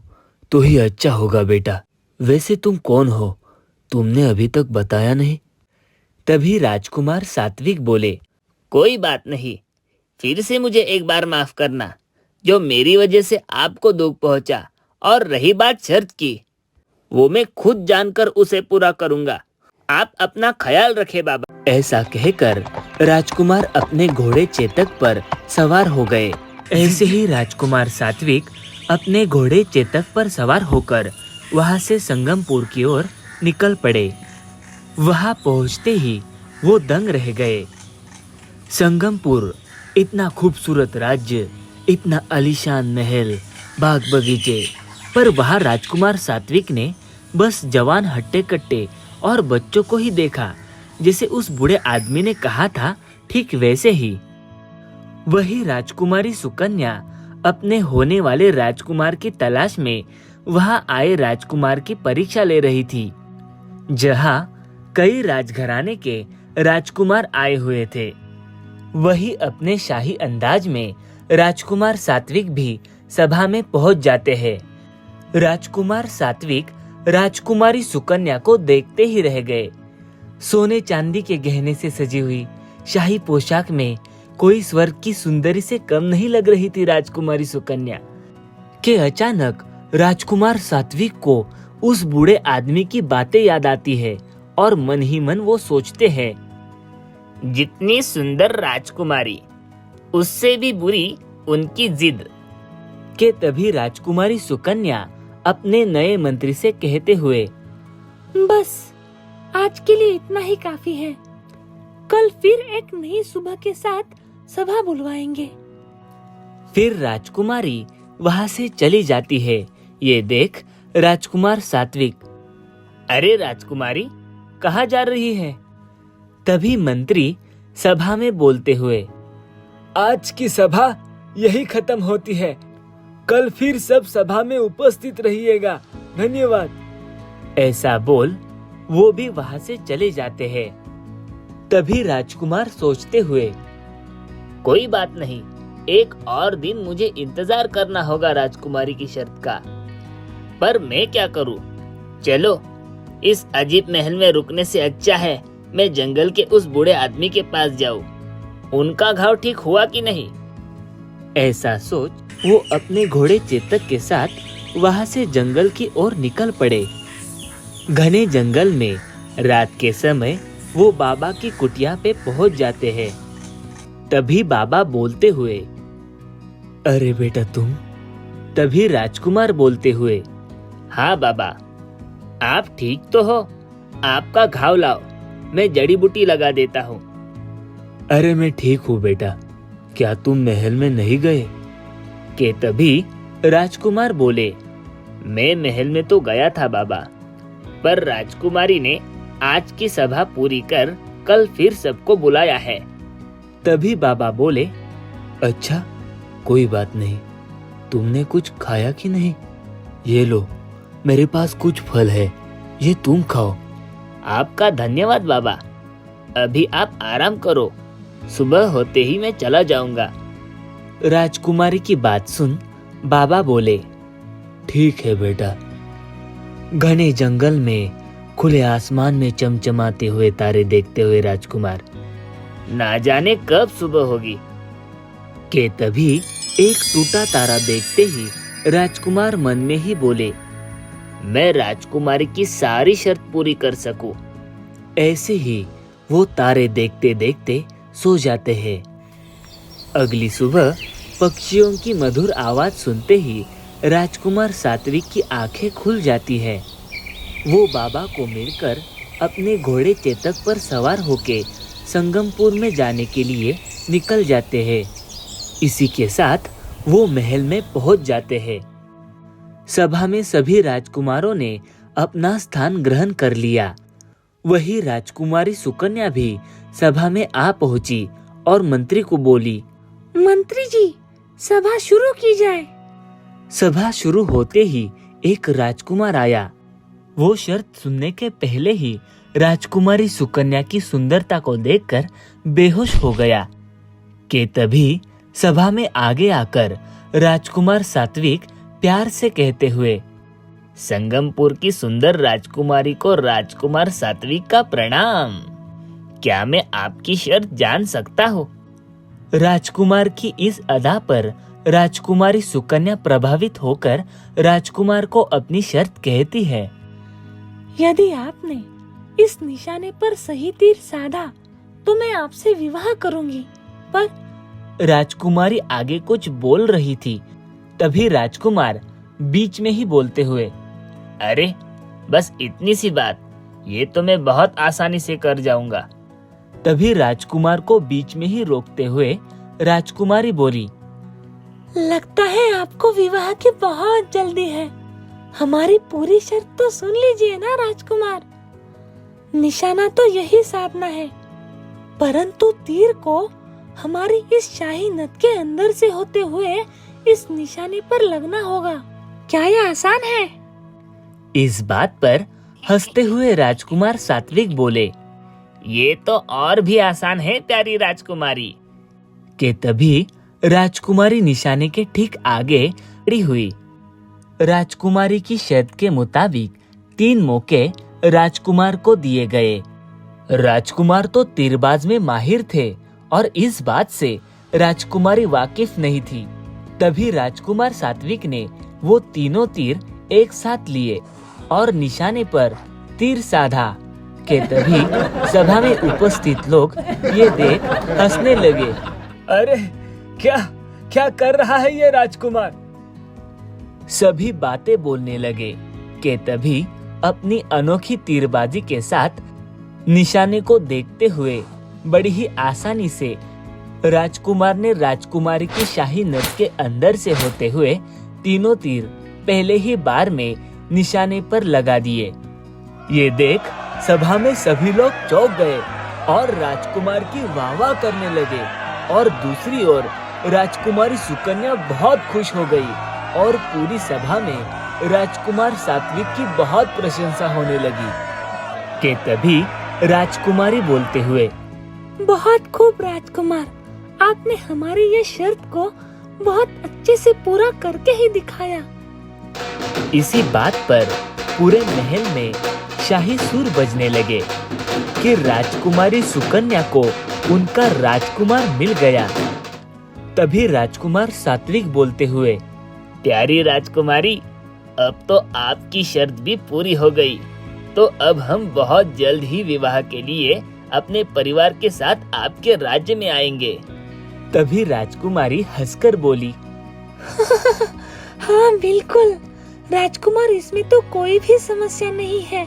[SPEAKER 2] तो ही अच्छा होगा बेटा। वैसे तुम कौन हो? तुमने अभी तक बताया नहीं। तभी राजकुमार सात्विक बोले,
[SPEAKER 1] कोई बात नहीं, फिर से मुझे एक बार माफ करना, जो मेरी वजह से आपको दुख पहुंचा। और रही बात शर्त की, वो मैं खुद जानकर उसे पूरा करूंगा। आप अपना ख्याल रखें बाबा।
[SPEAKER 2] ऐसा कहकर राजकुमार अपने घोड़े चेतक पर सवार हो गए। ऐसे ही राजकुमार सात्विक अपने घोड़े चेतक पर सवार होकर वहां से संगमपुर की ओर निकल पड़े। वहां पहुंचते ही वो दंग रह गए। संगमपुर इतना खूबसूरत राज्य, इतना आलीशान महल, बाग बगीचे, पर वहां राजकुमार सात्विक ने बस जवान हट्टे कट्टे और बच्चों को ही देखा। जैसे उस बूढ़े आदमी ने कहा था, ठीक वैसे ही। वही राजकुमारी सुकन्या अपने होने वाले राजकुमार की तलाश में वहां आए राजकुमार की परीक्षा ले रही थी, जहां कई राजघराने के राजकुमार आए हुए थे। वही अपने शाही अंदाज में राजकुमार सात्विक भी सभा में पहुंच जाते हैं। राजकुमार सात्विक राजकुमारी सुकन्या को देखते ही रह गए। सोने चांदी के गहने से सजी हुई शाही पोशाक में कोई स्वर्ग की सुंदरी से कम नहीं लग रही थी राजकुमारी सुकन्या। के अचानक राजकुमार सात्विक को उस बूढ़े आदमी की बातें याद आती है और मन ही मन वो सोचते हैं,
[SPEAKER 1] जितनी सुंदर राजकुमारी, उससे भी बुरी उनकी जिद।
[SPEAKER 2] के तभी राजकुमारी सुकन्या अपने नए मंत्री से कहते हुए,
[SPEAKER 3] बस आज के लिए इतना ही काफी है। कल फिर एक नई सुबह के साथ सभा बुलवाएंगे।
[SPEAKER 2] फिर राजकुमारी वहां से चली जाती है। ये देख राजकुमार सात्विक,
[SPEAKER 1] अरे राजकुमारी, कहाँ जा रही है?
[SPEAKER 2] तभी मंत्री सभा में बोलते हुए,
[SPEAKER 4] आज की सभा यही खत्म होती है। कल फिर सब सभा में उपस्थित रहिएगा। धन्यवाद।
[SPEAKER 2] ऐसा बोल वो भी वहां से चले जाते हैं। तभी राजकुमार सोचते हुए,
[SPEAKER 1] कोई बात नहीं, एक और दिन मुझे इंतजार करना होगा राजकुमारी की शर्त का। पर मैं क्या करूं? चलो, इस अजीब महल में रुकने से अच्छा है मैं जंगल के उस बूढ़े आदमी के पास जाऊं। उनका घाव ठीक हुआ कि नहीं?
[SPEAKER 2] ऐसा सोच वो अपने घोड़े चेतक के साथ वहां से जंगल की ओर निकल पड़े। घने जंगल में रात के समय वो बाबा की कुटिया पे पहुंच जाते हैं। तभी बाबा बोलते हुए, अरे बेटा तुम। तभी राजकुमार बोलते हुए,
[SPEAKER 1] हाँ बाबा, आप ठीक तो हो? आपका घाव लाओ, मैं जड़ी बूटी लगा देता हूँ।
[SPEAKER 2] अरे मैं ठीक हूँ बेटा, क्या तुम महल में नहीं गए?
[SPEAKER 1] के तभी राजकुमार बोले, मैं महल में तो गया था बाबा, पर राजकुमारी ने आज की सभा पूरी कर कल फिर सबको बुलाया है।
[SPEAKER 2] तभी बाबा बोले, अच्छा कोई बात नहीं, तुमने कुछ खाया कि नहीं? ये लो, मेरे पास कुछ फल है, ये तुम खाओ।
[SPEAKER 1] आपका धन्यवाद बाबा। अभी आप आराम करो, सुबह होते ही मैं चला जाऊंगा।
[SPEAKER 2] राजकुमारी की बात सुन बाबा बोले, ठीक है बेटा। घने जंगल में खुले आसमान में चमचमाते हुए तारे देखते हुए राजकुमार,
[SPEAKER 1] ना जाने कब सुबह होगी।
[SPEAKER 2] के तभी एक टूटा तारा देखते ही राजकुमार मन में ही बोले,
[SPEAKER 1] मैं राजकुमारी की सारी शर्त पूरी कर सकूं।
[SPEAKER 2] ऐसे ही वो तारे देखते देखते सो जाते हैं। अगली सुबह पक्षियों की मधुर आवाज सुनते ही राजकुमार सात्विक की आंखें खुल जाती है। वो बाबा को मिलकर अपने घोड़े चेतक पर सवार होके संगमपुर में जाने के लिए निकल जाते हैं। इसी के साथ वो महल में पहुंच जाते हैं। सभा में सभी राजकुमारों ने अपना स्थान ग्रहण कर लिया। वही राजकुमारी सुकन्या भी सभा में आ पहुंची और मंत्री को बोली,
[SPEAKER 3] मंत्री जी, सभा शुरू की जाए।
[SPEAKER 2] सभा शुरू होते ही एक राजकुमार आया। वो शर्त सुनने के पहले ही राजकुमारी सुकन्या की सुंदरता को देखकर बेहोश हो गया। के तभी सभा में आगे आकर राजकुमार सात्विक प्यार से कहते हुए,
[SPEAKER 1] संगमपुर की सुंदर राजकुमारी को राजकुमार सात्विक का प्रणाम। क्या मैं आपकी शर्त जान सकता हूँ?
[SPEAKER 2] राजकुमार की इस अदा पर राजकुमारी सुकन्या प्रभावित होकर राजकुमार को अपनी शर्त कहती है,
[SPEAKER 3] यदि आपने इस निशाने पर सही तीर साधा तो मैं आपसे विवाह करूंगी। पर
[SPEAKER 2] राजकुमारी आगे कुछ बोल रही थी। तभी राजकुमार बीच में ही बोलते हुए,
[SPEAKER 1] अरे बस इतनी सी बात, ये तो मैं बहुत आसानी से कर जाऊंगा।
[SPEAKER 2] तभी राजकुमार को बीच में ही रोकते हुए राजकुमारी बोली,
[SPEAKER 3] लगता है आपको विवाह की बहुत जल्दी है। हमारी पूरी शर्त तो सुन लीजिए ना राजकुमार। निशाना तो यही साधना है, परंतु तीर को हमारी इस शाही नद के अंदर से होते हुए इस निशाने पर लगना होगा। क्या यह आसान है?
[SPEAKER 2] इस बात पर हंसते हुए राजकुमार सात्विक बोले,
[SPEAKER 1] ये तो और भी आसान है प्यारी राजकुमारी।
[SPEAKER 2] कि तभी राजकुमारी निशाने के ठीक आगे खड़ी हुई। राजकुमारी की शर्त के मुताबिक 3 मौके राजकुमार को दिए गए। राजकुमार तो तीरबाज में माहिर थे और इस बात से राजकुमारी वाकिफ नहीं थी। तभी राजकुमार सात्विक ने वो तीनों तीर एक साथ लिए और निशाने पर तीर साधा। कि तभी सभा में उपस्थित लोग ये देख हंसने लगे।
[SPEAKER 4] अरे क्या क्या कर रहा है ये राजकुमार?
[SPEAKER 2] सभी बातें बोलने लगे। कि तभी अपनी अनोखी तीरबाजी के साथ निशाने को देखते हुए बड़ी ही आसानी से राजकुमार ने राजकुमारी की शाही नद के अंदर से होते हुए तीनों तीर पहले ही बार में निशाने पर लगा दिए। ये देख सभा में सभी लोग चौंक गए और राजकुमार की वाह-वाह करने लगे। और दूसरी ओर राजकुमारी सुकन्या बहुत खुश हो गई और पूरी सभा में राजकुमार सात्विक की बहुत प्रशंसा होने लगी। कि तभी राजकुमारी बोलते हुए,
[SPEAKER 3] बहुत खूब राजकुमार, आपने हमारी ये शर्त को बहुत अच्छे से पूरा करके ही दिखाया।
[SPEAKER 2] इसी बात पर पूरे महल में शाही सुर बजने लगे कि राजकुमारी सुकन्या को उनका राजकुमार मिल गया। तभी राजकुमार सात्विक बोलते हुए,
[SPEAKER 1] प्यारी राजकुमारी, अब तो आपकी शर्त भी पूरी हो गई, तो अब हम बहुत जल्द ही विवाह के लिए अपने परिवार के साथ आपके राज्य में आएंगे।
[SPEAKER 2] तभी राजकुमारी हंसकर बोली,
[SPEAKER 3] हाँ बिल्कुल राजकुमार, इसमें तो कोई भी समस्या नहीं है,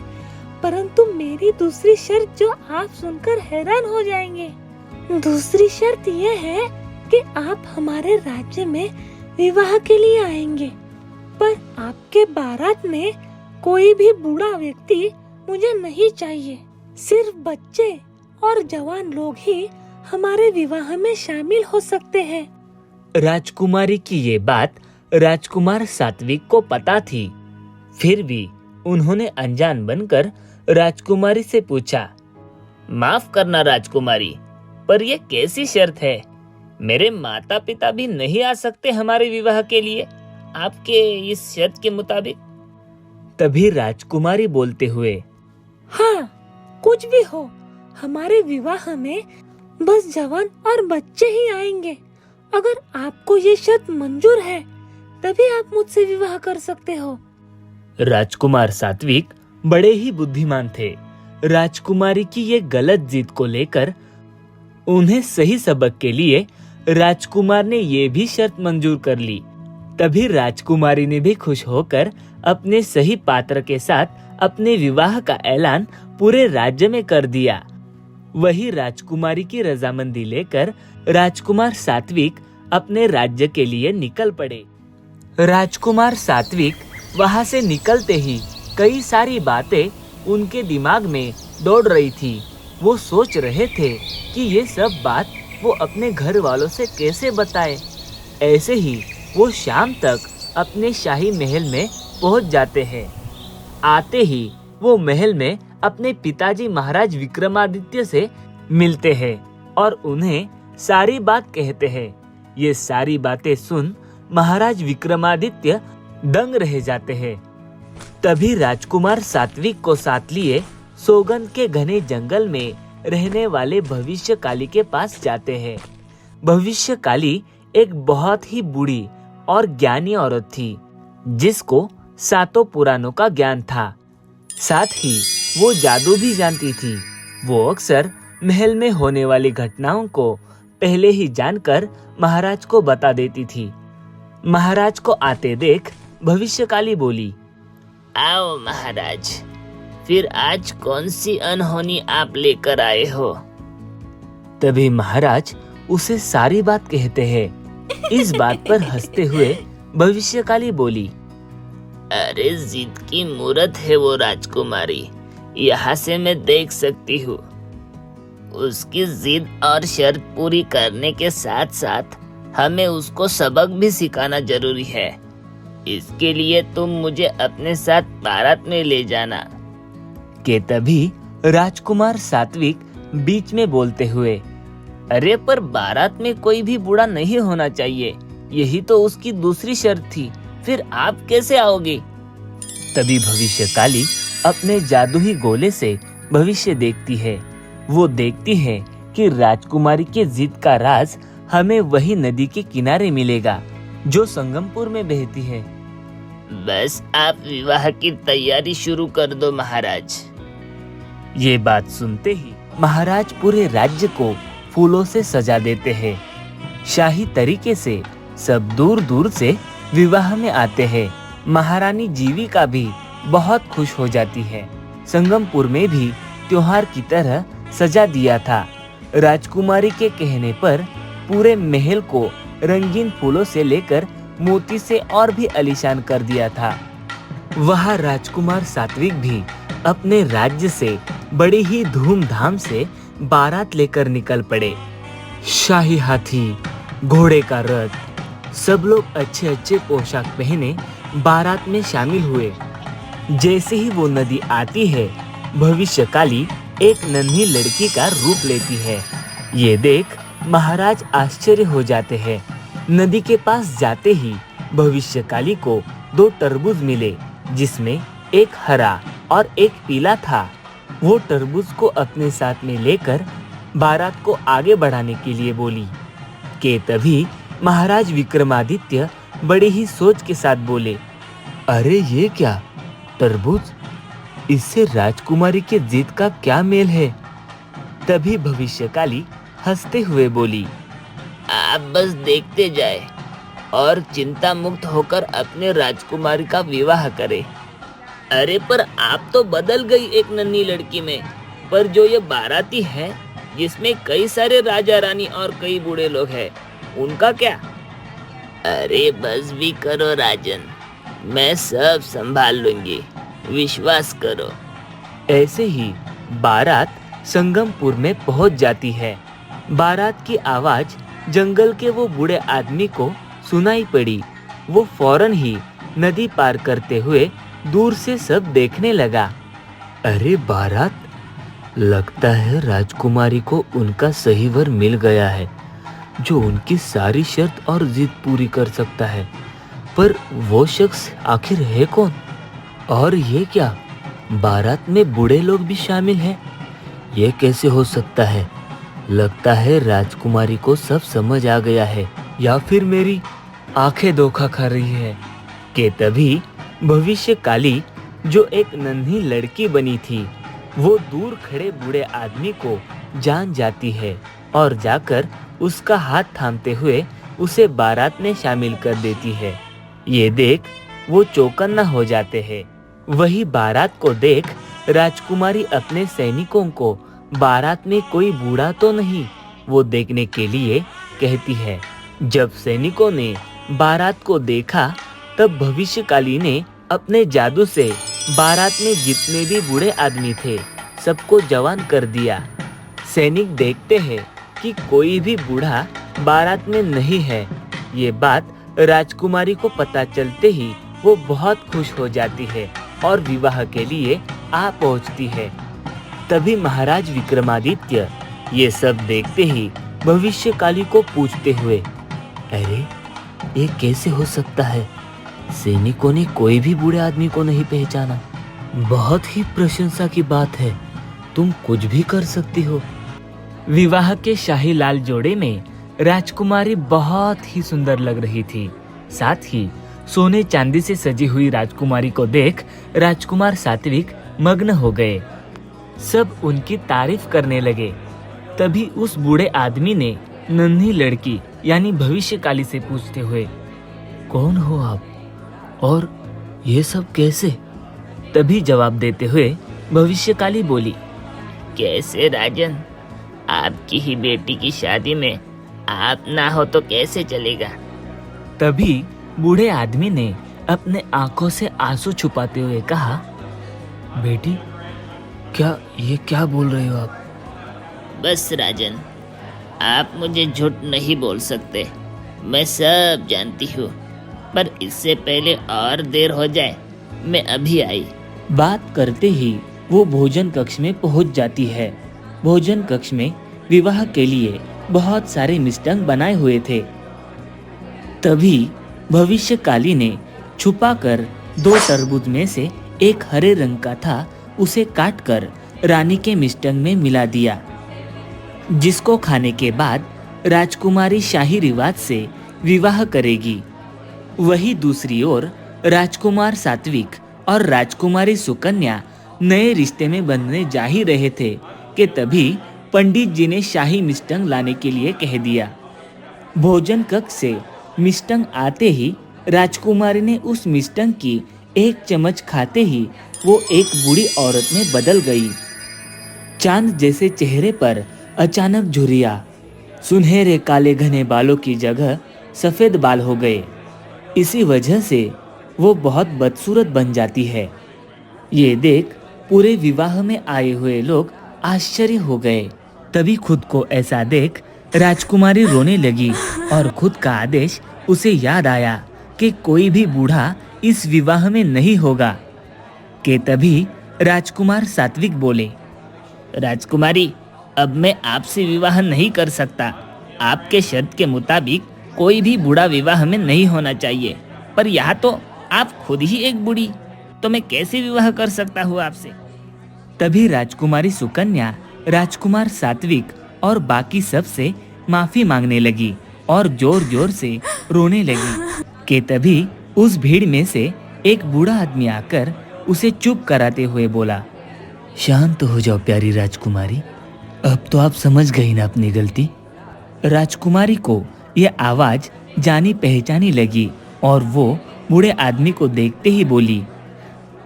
[SPEAKER 3] परंतु मेरी दूसरी शर्त जो आप सुनकर हैरान हो जाएंगे। दूसरी शर्त यह है कि आप हमारे राज्य में विवाह के लिए आएंगे, पर आपके बारात में कोई भी बूढ़ा व्यक्ति मुझे नहीं चाहिए। सिर्फ बच्चे और जवान लोग ही हमारे विवाह में शामिल हो सकते हैं।
[SPEAKER 2] राजकुमारी की ये बात राजकुमार सात्विक को पता थी, फिर भी उन्होंने अनजान बनकर राजकुमारी से पूछा,
[SPEAKER 1] माफ करना राजकुमारी, पर यह कैसी शर्त है? मेरे माता पिता भी नहीं आ सकते हमारे विवाह के लिए आपके इस शर्त के मुताबिक?
[SPEAKER 2] तभी राजकुमारी बोलते हुए,
[SPEAKER 3] हाँ कुछ भी हो, हमारे विवाह में बस जवान और बच्चे ही आएंगे। अगर आपको ये शर्त मंजूर है तभी आप मुझसे विवाह कर सकते हो।
[SPEAKER 2] राजकुमार सात्विक बड़े ही बुद्धिमान थे। राजकुमारी की ये गलत जिद को लेकर उन्हें सही सबक के लिए राजकुमार ने ये भी शर्त मंजूर कर ली। तभी राजकुमारी ने भी खुश होकर अपने सही पात्र के साथ अपने विवाह का ऐलान पूरे राज्य में कर दिया। वही राजकुमारी की रजामंदी लेकर राजकुमार सात्विक अपने राज्य के लिए निकल पड़े। राजकुमार सात्विक वहां से निकलते ही कई सारी बातें उनके दिमाग में दौड़ रही थी। वो सोच रहे थे कि ये सब बात वो अपने घर वालों से कैसे बताए। ऐसे ही वो शाम तक अपने शाही महल में पहुंच जाते हैं। आते ही वो महल में अपने पिताजी महाराज विक्रमादित्य से मिलते हैं और उन्हें सारी बात कहते हैं। ये सारी बातें सुन महाराज विक्रमादित्य दंग रह जाते हैं। तभी राजकुमार सात्विक को साथ लिए सौगंध के घने जंगल में रहने वाले भविष्यकाली के पास जाते हैं। भविष्यकाली एक बहुत ही बूढ़ी और ज्ञानी औरत थी, जिसको 7 पुराणों का ज्ञान था। साथ ही वो जादू भी जानती थी। वो अक्सर महल में होने वाली घटनाओं को पहले ही जानकर महाराज को बता देती थी। महाराज को आते देख भविष्यकाली बोली,
[SPEAKER 1] आओ महाराज, फिर आज कौन सी अनहोनी आप लेकर आए हो?
[SPEAKER 2] तभी महाराज उसे सारी बात कहते हैं। इस बात पर हंसते हुए भविष्यकाली बोली,
[SPEAKER 1] अरे जिद की मूरत है वो राजकुमारी, यहाँ से मैं देख सकती हूँ। उसकी जिद और शर्त पूरी करने के साथ साथ हमें उसको सबक भी सिखाना जरूरी है। इसके लिए तुम मुझे अपने साथ बारात में ले जाना।
[SPEAKER 2] के तभी राजकुमार सात्विक बीच में बोलते हुए,
[SPEAKER 1] अरे पर बारात में कोई भी बूढ़ा नहीं होना चाहिए, यही तो उसकी दूसरी शर्त थी, फिर आप कैसे आओगे?
[SPEAKER 2] तभी भविष्यकाली अपने जादुई गोले से भविष्य देखती है। वो देखती है कि राजकुमारी के जिद का राज हमें वही नदी के किनारे मिलेगा जो संगमपुर में बहती है।
[SPEAKER 1] बस आप विवाह की तैयारी शुरू कर दो महाराज।
[SPEAKER 2] ये बात सुनते ही महाराज पूरे राज्य को फूलों से सजा देते हैं। शाही तरीके से सब दूर दूर से विवाह में आते हैं। महारानी जीविका भी बहुत खुश हो जाती है। संगमपुर में भी त्योहार की तरह सजा दिया था। राजकुमारी के कहने पर पूरे महल को रंगीन फूलों से लेकर मोती से और भी आलीशान कर दिया था। वहाँ राजकुमार सात्विक भी अपने राज्य से बड़ी ही धूमधाम से बारात लेकर निकल पड़े। शाही हाथी, घोड़े का रथ, सब लोग अच्छे अच्छे पोशाक पहने बारात में शामिल हुए। जैसे ही वो नदी आती है, भविष्यकाली एक नन्ही लड़की का रूप लेती है। ये देख महाराज आश्चर्य हो जाते हैं। नदी के पास जाते ही भविष्यकाली को 2 तरबूज मिले, जिसमें एक हरा और एक पीला था। वो तरबूज को अपने साथ में लेकर बारात को आगे बढ़ाने के लिए बोली। के तभी महाराज विक्रमादित्य बड़े ही सोच के साथ बोले, अरे ये क्या तरबूज, इससे राजकुमारी के जिद का क्या मेल है? तभी भविष्यकाली हंसते हुए बोली,
[SPEAKER 1] आप बस देखते जाए और चिंता मुक्त होकर अपने राजकुमारी का विवाह करें। अरे पर आप तो बदल गई एक नन्ही लड़की में, पर जो ये बाराती है जिसमें कई सारे राजा रानी और कई बूढ़े लोग हैं, उनका क्या? अरे बस भी करो राजन, मैं सब संभाल लूंगी, विश्वास करो।
[SPEAKER 2] ऐसे ही बारात संगमपुर में पहुंच जाती है। बारात की आवाज जंगल के वो बूढ़े आदमी को सुनाई पड़ी। वो फौरन ही नदी पार करते हुए दूर से सब देखने लगा। अरे बारात, लगता है राजकुमारी को उनका सही वर मिल गया है, जो उनकी सारी शर्त और जिद पूरी कर सकता है। पर वो शख्स आखिर है कौन? और ये क्या, बारात में बूढ़े लोग भी शामिल हैं? ये कैसे हो सकता है? लगता है राजकुमारी को सब समझ आ गया है, या फिर मेरी आंखें धोखा खा रही है। के तभी भविष्यकाली, जो एक नन्ही लड़की बनी थी, वो दूर खड़े बूढ़े आदमी को जान जाती है और जाकर उसका हाथ थामते हुए उसे बारात में शामिल कर देती है। ये देख वो चौकन्ना हो जाते हैं। वही बारात को देख राजकुमारी अपने सैनिकों को बारात में कोई बूढ़ा तो नहीं, वो देखने के लिए कहती है। जब सैनिकों ने बारात को देखा, तब भविष्यकाली ने अपने जादू से बारात में जितने भी बूढ़े आदमी थे सबको जवान कर दिया। सैनिक देखते हैं कि कोई भी बूढ़ा बारात में नहीं है। ये बात राजकुमारी को पता चलते ही वो बहुत खुश हो जाती है और विवाह के लिए आ पहुंचती है। तभी महाराज विक्रमादित्य ये सब देखते ही भविष्यकाली को पूछते हुए, अरे ये कैसे हो सकता है? सैनिकों ने कोई भी बूढ़े आदमी को नहीं पहचाना। बहुत ही प्रशंसा की बात है, तुम कुछ भी कर सकती हो। विवाह के शाही लाल जोड़े में राजकुमारी बहुत ही सुंदर लग रही थी। साथ ही सोने चांदी से सजी हुई राजकुमारी को देख राजकुमार सात्विक मग्न हो गए। सब उनकी तारीफ करने लगे। तभी उस बूढ़े आदमी ने नन्ही लड़की यानी भविष्यकाली से पूछते हुए, कौन हो आप और ये सब कैसे? तभी जवाब देते हुए भविष्यकाली बोली,
[SPEAKER 1] कैसे राजन, आपकी ही बेटी की शादी में आप ना हो तो कैसे चलेगा?
[SPEAKER 2] तभी बूढ़े आदमी ने अपने आंखों से आंसू छुपाते हुए कहा, बेटी, क्या बोल रहे हो आप?
[SPEAKER 1] बस राजन, आप मुझे झूठ नहीं बोल सकते, मैं सब जानती हूँ। पर इससे पहले और देर हो जाए, मैं अभी आई।
[SPEAKER 2] बात करते ही वो भोजन कक्ष में पहुंच जाती है। भोजन कक्ष में विवाह के लिए बहुत सारे मिष्टांग बनाए हुए थे। तभी भविष्यकाली ने छुपाकर 2 तरबूज में से एक हरे रंग का था, उसे काटकर रानी के मिष्टांग में मिला दिया, जिसको खाने के बाद राजकुमारी शाही रिवाज से विवाह करेगी। वही दूसरी ओर राजकुमार सात्विक और राजकुमारी सुकन्या नए रिश्ते में बंधने जा ही रहे थे कि तभी पंडित जी ने शाही मिष्टांग लाने के लिए कह दिया। भोजन कक्ष से मिष्टांग आते ही राजकुमारी ने उस मिष्टांग की एक चम्मच खाते ही वो एक बूढ़ी औरत में बदल गई। चांद जैसे चेहरे पर अचानक झुर्रियां, सुनहरे काले घने बालों की जगह सफेद बाल हो गए। इसी वजह से वो बहुत बदसूरत बन जाती है। ये देख पूरे विवाह में आए हुए लोग आश्चर्य हो गए। तभी खुद को ऐसा देख राजकुमारी रोने लगी और खुद का आदेश उसे याद आया कि कोई भी बूढ़ा इस विवाह में नहीं होगा। कि तभी राजकुमार सात्विक बोले,
[SPEAKER 1] राजकुमारी, अब मैं आपसे विवाह नहीं कर सकता। आपके शर्त के मुताबिक कोई भी बूढ़ा विवाह में नहीं होना चाहिए, पर यहाँ तो आप खुद ही एक बूढ़ी, तो मैं कैसे विवाह कर सकता हूँ आपसे?
[SPEAKER 2] तभी राजकुमारी सुकन्या राजकुमार सात्विक और बाकी सब से माफी मांगने लगी और जोर जोर से रोने लगी। कि तभी उस भीड़ में से एक बूढ़ा आदमी आकर उसे चुप कराते हुए बोला, शांत हो जाओ प्यारी राजकुमारी, अब तो आप समझ गई ना अपनी गलती। राजकुमारी को यह आवाज जानी पहचानी लगी और वो बूढ़े आदमी को देखते ही बोली,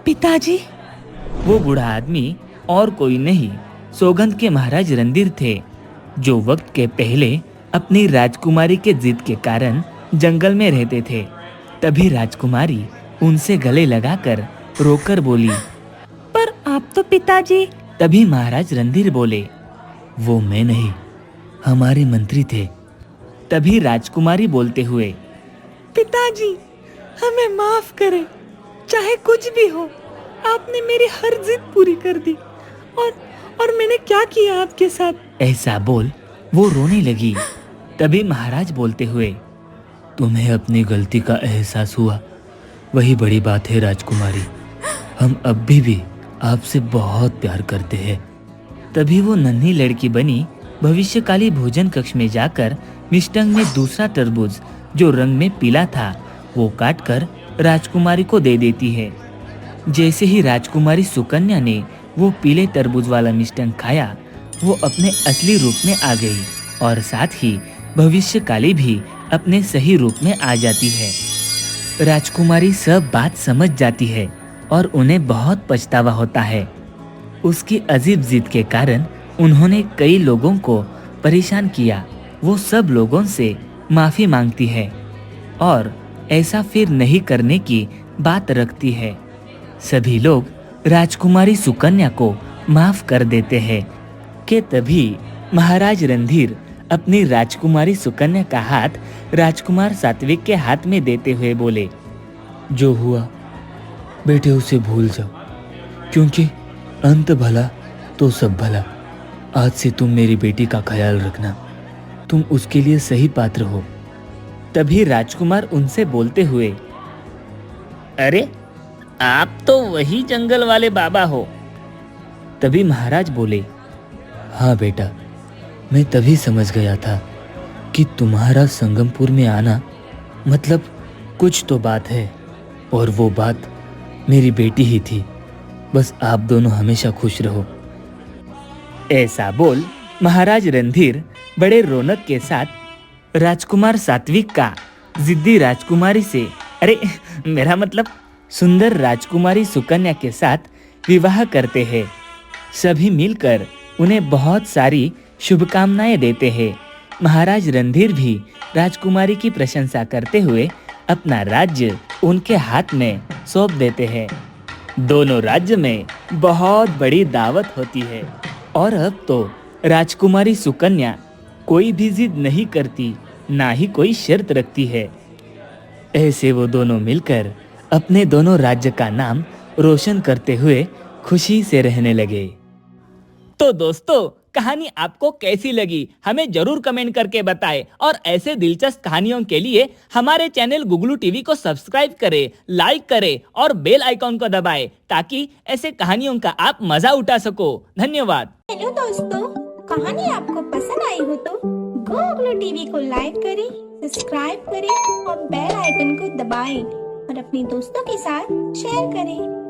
[SPEAKER 3] पिताजी।
[SPEAKER 2] वो बूढ़ा आदमी और कोई नहीं, सौगंध के महाराज रणधीर थे, जो वक्त के पहले अपनी राजकुमारी के जिद के कारण जंगल में रहते थे। तभी राजकुमारी उनसे गले लगाकर रोकर बोली,
[SPEAKER 3] पर आप तो पिताजी।
[SPEAKER 2] तभी महाराज रणधीर बोले, वो मैं नहीं, हमारे मंत्री थे। तभी राजकुमारी बोलते हुए,
[SPEAKER 3] पिताजी, हमें माफ करें, चाहे कुछ भी हो, आपने मेरी हर जिद पूरी कर दी। और मैंने क्या किया आपके साथ?
[SPEAKER 2] ऐसा बोल वो रोने लगी। तभी महाराज बोलते हुए, तुम्हें अपनी गलती का एहसास हुआ, वही बड़ी बात है राजकुमारी। हम अब भी आपसे बहुत प्यार करते हैं। तभी वो नन्ही लड़की बनी भविष्यकाली भोजन कक्ष में जाकर मिष्टांग में दूसरा तरबूज, जो रंग में पीला था, वो काटकर राजकुमारी को दे देती है। जैसे ही राजकुमारी सुकन्या ने वो पीले तरबूज वाला मिष्टांग खाया, वो अपने असली रूप में आ गई और साथ ही भविष्यकाली भी अपने सही रूप में आ जाती है। राजकुमारी सब बात समझ जाती है और उन्हें बहुत पछतावा होता है। उसकी अजीब जिद के कारण उन्होंने कई लोगों को परेशान किया। वो सब लोगों से माफी मांगती है और ऐसा फिर नहीं करने की बात रखती है। सभी लोग राजकुमारी सुकन्या को माफ कर देते हैं। कि तभी महाराज रणधीर अपनी राजकुमारी सुकन्या का हाथ राजकुमार सात्विक के हाथ में देते हुए बोले, जो हुआ बेटे उसे भूल जाओ, क्योंकि अंत भला तो सब भला। आज से तुम मेरी बेटी का ख्याल रखना, तुम उसके लिए सही पात्र हो। तभी राजकुमार उनसे बोलते हुए,
[SPEAKER 1] अरे, आप तो वही जंगल वाले बाबा हो।
[SPEAKER 2] तभी महाराज बोले, हाँ बेटा, मैं तभी समझ गया था कि तुम्हारा संगमपुर में आना मतलब कुछ तो बात है, और वो बात मेरी बेटी ही थी। बस आप दोनों हमेशा खुश रहो। ऐसा बोल महाराज रणधीर बड़े रौनक के साथ राजकुमार सात्विक का जिद्दी राजकुमारी से, अरे मेरा मतलब सुंदर राजकुमारी सुकन्या के साथ विवाह करते हैं। सभी मिलकर उन्हें बहुत सारी शुभकामनाएं देते हैं। महाराज रणधीर भी राजकुमारी की प्रशंसा करते हुए अपना राज्य उनके हाथ में सौंप देते हैं। दोनों राज्य में बहुत बड़ी दावत होती है और अब तो राजकुमारी सुकन्या कोई भी जिद नहीं करती, ना ही कोई शर्त रखती है। ऐसे वो दोनों मिलकर अपने दोनों राज्य का नाम रोशन करते हुए खुशी से रहने लगे।
[SPEAKER 1] तो दोस्तों, कहानी आपको कैसी लगी हमें जरूर कमेंट करके बताएं और ऐसे दिलचस्प कहानियों के लिए हमारे चैनल गुगलू टीवी को सब्सक्राइब करें, लाइक करें और बेल आइकॉन को दबाएं ताकि ऐसे कहानियों का आप मजा उठा सको। धन्यवाद।
[SPEAKER 5] हेलो दोस्तों, कहानी आपको पसंद आई हो तो गुगलू टीवी को लाइक करें, सब्सक्राइब करें और बेल आइकन को दबाएं और अपने दोस्तों के साथ शेयर करें।